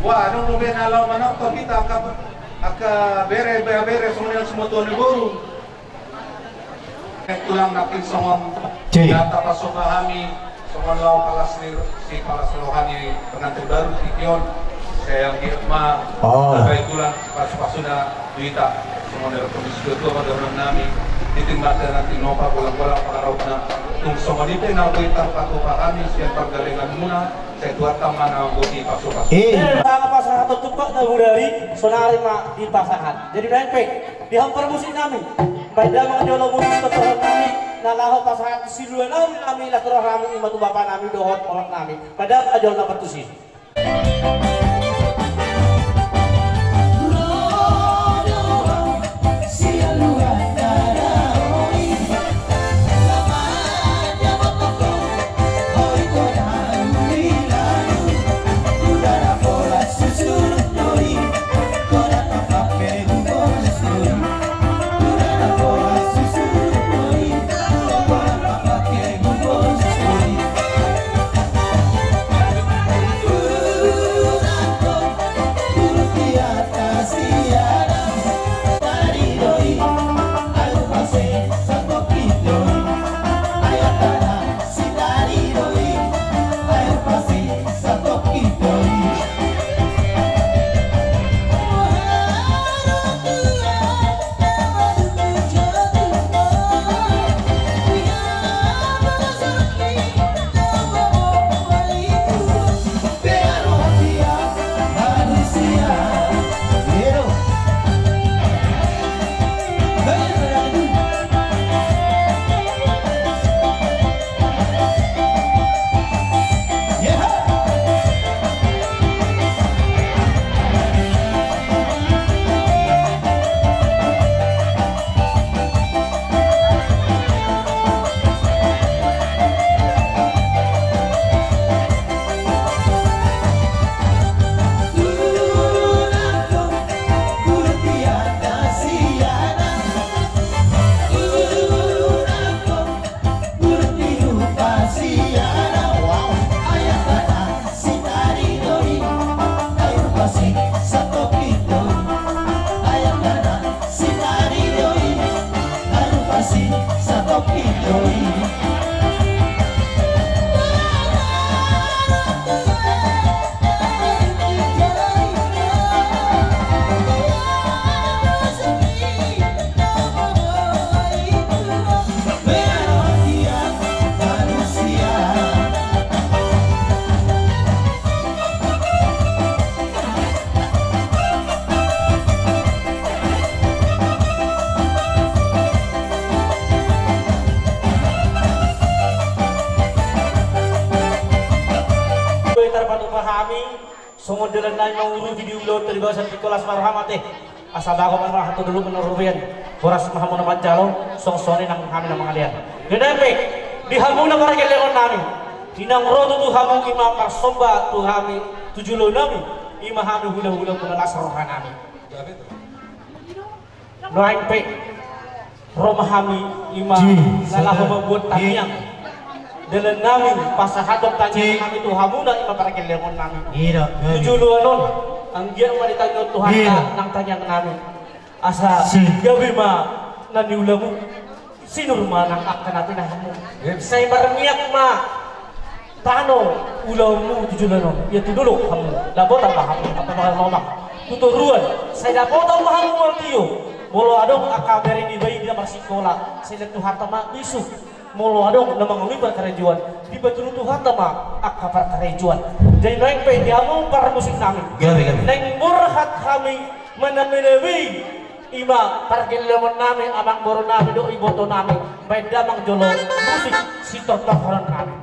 Wah, nung nubin alaw manok to kita aka bere semuanya semua tuan guru. Tulang nakin songong data pasok kami songong law palas si palas rohani pengantin baru tikion saya yang dirma terkait tulang pasok na duita semuanya komisi ketua pada nami ditinggalkan nanti nopa pulang-pulang pengaruh na tung songong itu na duita pasok kami siang pergalingan muna saya tuat taman na budi pasok Ang pasahan atau tupak na budari sonari ma di pasahan jadi DNP dihampar musik namin pada mga jolo musik ketuhan kami nalaho pasahan siluan kami lakukan kami imatu bapak kami dohot orang kami pada ajol na patusin Sumodiran na yung uru video lo terlibat sa pikolas marhamate asabako man mahato dulu menurubian boras mahamu naman jalo songsoni ng kami ng mga liyan dinampe dihamu na para kailangan namin tinang rodo tu hamu ima parsomba tu kami tujulo namin ima hamu hula-hula menalas rohan namin noangpe romahami ima lalahu membuat tanyang dalam namin pasahadong tanya kami tu hamuna ima para kailangan namin tujulo anon ang diyan manitagyo Tuhan nang tanyang namin asa gabi ma naniula mo sino man ang akta natin na hamu say maramiyak ma paano ulaw mo tujulo anon ya tudulok hamu labot ang hamu at mga lomak tuturuan say labot ang hamu martiyo molo adong akaberi di bayi dia marsikola sila Tuhan tama bisu molo adong na mga ulipan karejuan di betul Tuhan tama akapar karejuan jadi naik pe diamong para musik namin naik murhat kami menemenewi ima para kilaman namin amang boro namin do iboto namin baik damang jolo musik sitor tokoran kami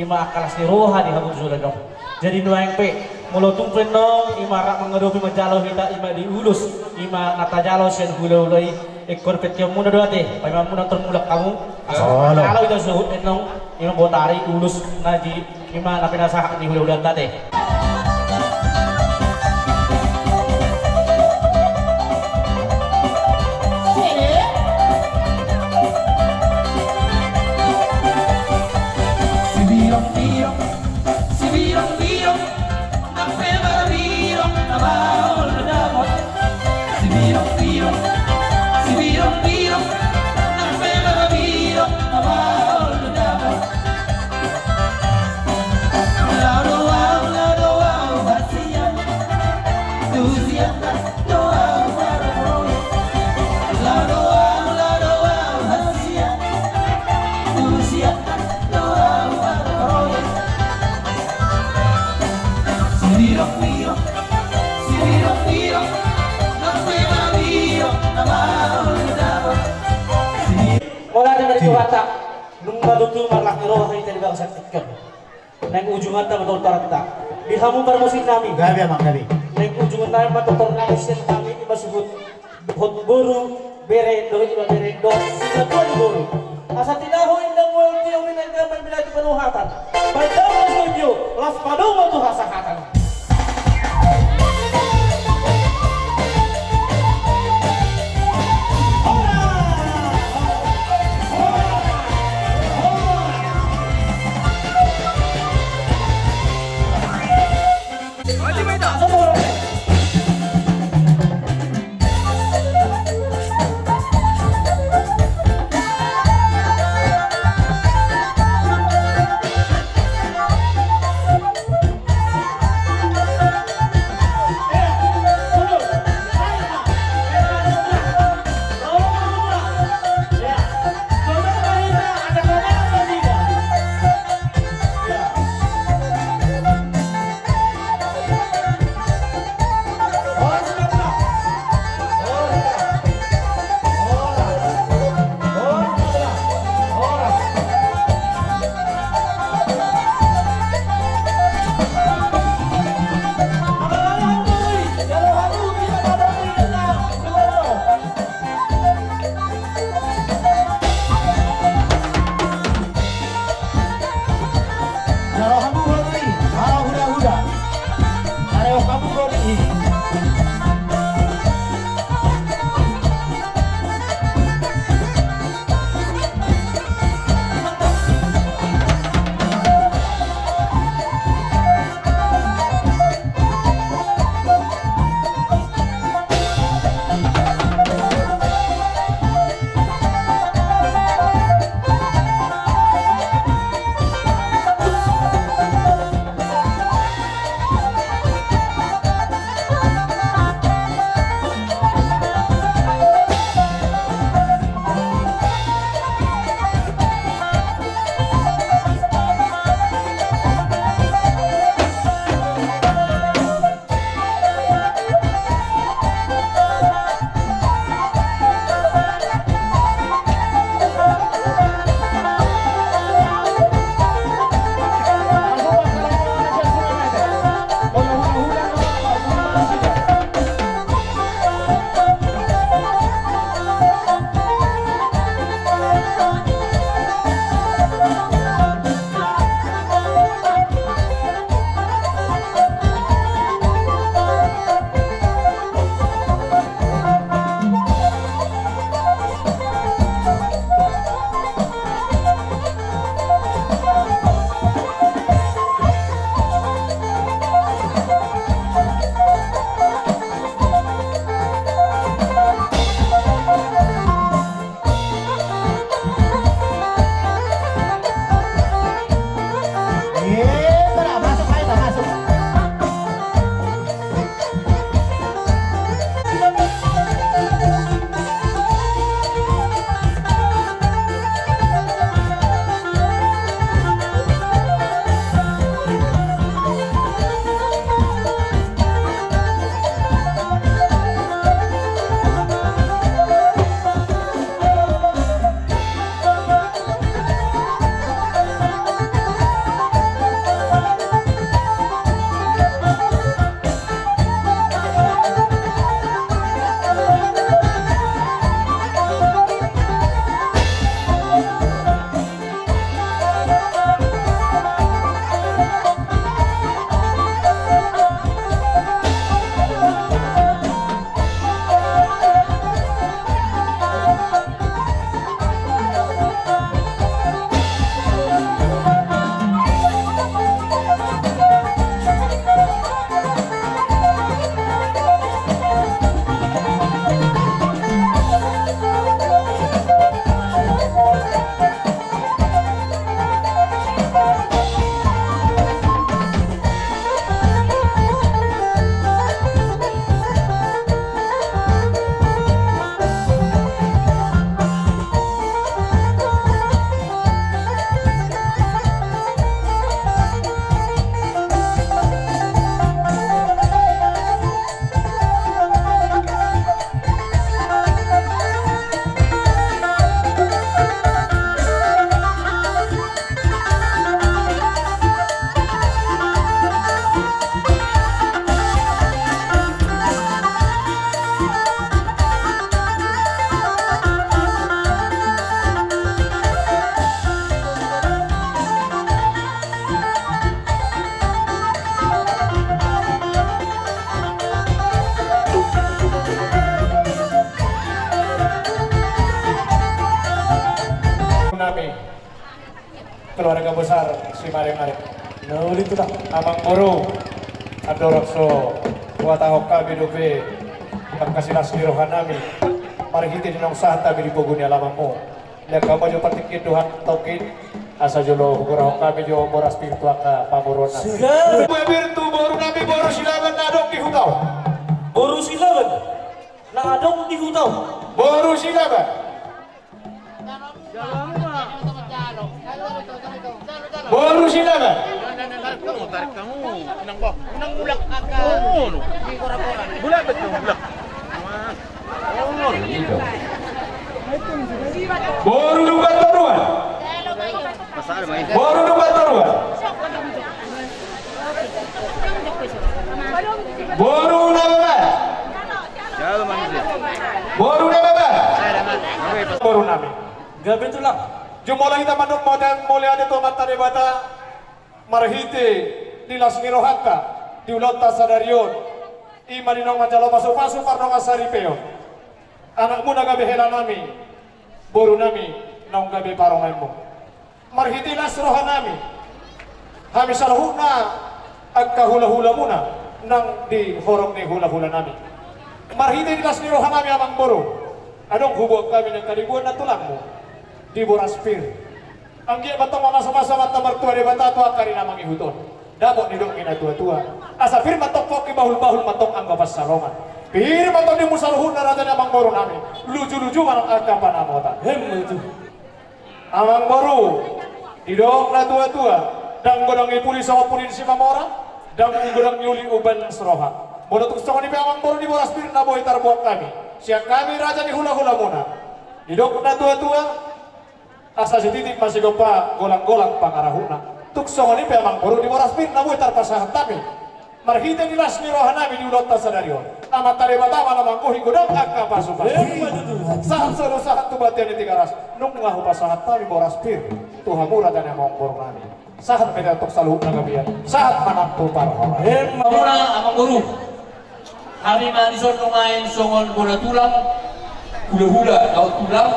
ima akalas ni roha di habun sudah dong. Jadi nuang pe mulo tumpren dong ima rak mengedopi majalo kita ima diulus ima nata jalo sen hula ulai ekor petio muna doate pai muna termulak kamu kalau kita suhut enong ima botari ulus naji ima napina sahak di hula ulan tate. Kata nung madutul marlak roh hari tadi bang sakitkan neng ujungan ta betul tarata di hamu permusik nami gabi amak gabi neng ujungan ta betul nangisen kami masubut hot boru berendo iba berendo sila tuan boru asa tidak ho indang wal tiyo minagaman bila di penuhatan pada studio las padong waktu hasahatan. keluarga besar si Mareng-Mareng. Nuli itu dah amang boro adorakso kuatahok kami dobe pagkasilas ni rohanami marihiti dinong sahata bili poguni alamamu lihat kamu jo patikit Tuhan tokin asa jolo hugurahok kami jo moras spiritual ka pamurona birtu boru nami boru silaban nadong di hutau Boru silaban na adong di hutau boru silaban boru silaban tarik kamu unang bulak akan bulak betul bulak boru lupa taruhan boru lupa taruhan boru nababa boru nababa boru nami gabi itu lang jumlah kita manuk model mulai ada tomat tadi bata marhite nilas nirohaka diulota sadarion imani nong majalo pasu-pasu parnong asaripeo anakmu na gabi hela nami boru nami nong gabi paronganmu marhite las roha nami kami salahuna agka hula-hula muna nang di horong ni hula-hula nami marhite nilas niroha nami amang boru anong hubog kami ng kalibuan na tulangmu di boraspir ang giya batong masa-masa mata mertua di bata tua karina mangihuton dabok nidok ina tua-tua asa pir matok poki bahul-bahul matok ang bapas salongan pir matok di musaluhun na raja amang boru nami luju-luju manang agka panamota luju amang boru nidok na tua-tua dang godang ipuli sama pulin si mamora dang godang yuli uban seroha monotuk sama ni amang boru di boraspir na boy tarbuak kami siang kami raja di hula-hula muna nidok na tua-tua asa si titik masih gopa golang-golang pangarahuna tukso ni pemang boru di boraspir namu tarpasahan tapi marhite nilas ni rohanami di ulota sadarion amat tare batama namang kuhi godang akka pasu-pasu sahat seru sahat tu batian di tigaras nung ngahu pasahat tapi boraspir tuhamura dan amang boru nami sahat beda tuk saluhuk nagabian sahat manantu parhora mamuna amang boru kami manison nungain songon bola tulang hula-hula daud tulang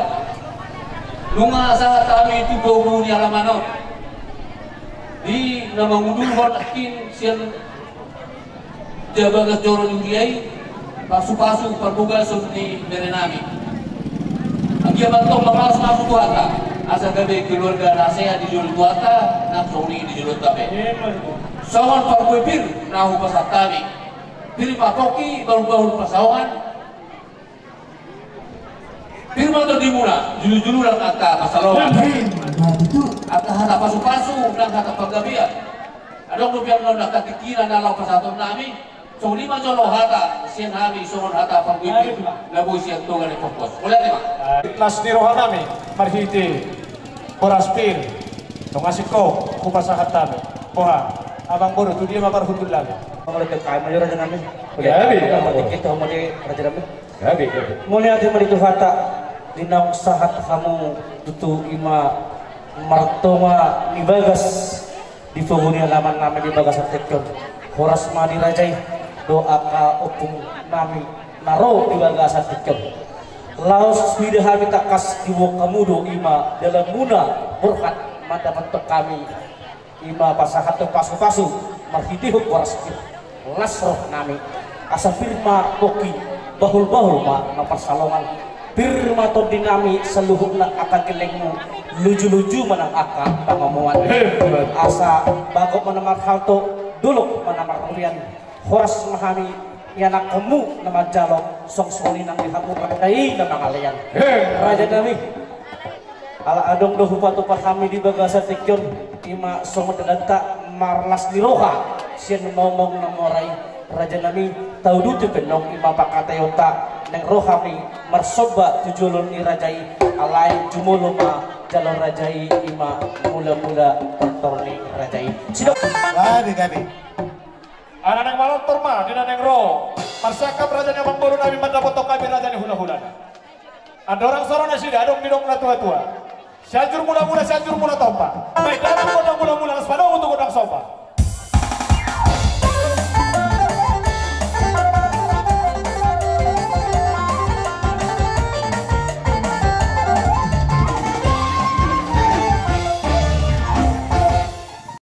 lunga saat kami itu bau ni alamanot di nama ngudul akin sian jabagas joro diuliai pasu-pasu perbugal di merenami ang giabantong mamas masuk tuata asa gabi keluarga nasea di jolo tuata nak soni di jolo tabe sawan parbuipir nahu pasat kami pilih patoki baru-baru pasawan firman to dimula julu-julu lang ata kasalawan ata hata pasu-pasu lang hata paggabian adong lupiang nong nakatikiran na lang pasaton nami so lima jolo hata siyan hami songon hata pagwipin laboy siyan tungan ni pagkos ulit lima las niroha nami marhite boraspir nung asit ko kupasahat nami poha abang boru tu dia maparhutul lagi mulai kaya mo raja namin gabi kita mo di raja namin gabi mulai ada mari hata dinang sahat kamu tutu ima martoma ibagas di penghuni halaman nami di bagas artekon horas madi rajai doa ka opung nami naro di bagas artekon laos swida hami takas diwo kamudo ima dalam muna berkat mata bentuk kami ima pasahat to pasu-pasu marhitihuk waraskir lasroh nami asa firma poki bahul-bahul ma persalongan firma to dinami seluhukna akan kelengmu luju-luju manang akan pangomongan asa bagok manamar halto duluk manamar kurian horas mahami yanak kamu nama jalok song soni nang dihamu radai na mangalayan raja nami ala adong do hupatu parhami di bagasa tekyon ima songo dadanta marlas niroha sian ngomong namorai raja nami taudu tu penong ima pakatayota neng rohami marsoba tujulun ni rajai alai jumuluma jalur rajai ima mula-mula pertorni rajai sidok gabi anak neng malon turma dina neng ro marsakap raja nang boru nami mandapotok kami raja ni hula-hula ada orang sorona sida adong midong na tua-tua sianjur mula-mula sianjur mula tompa baik dalam mula-mula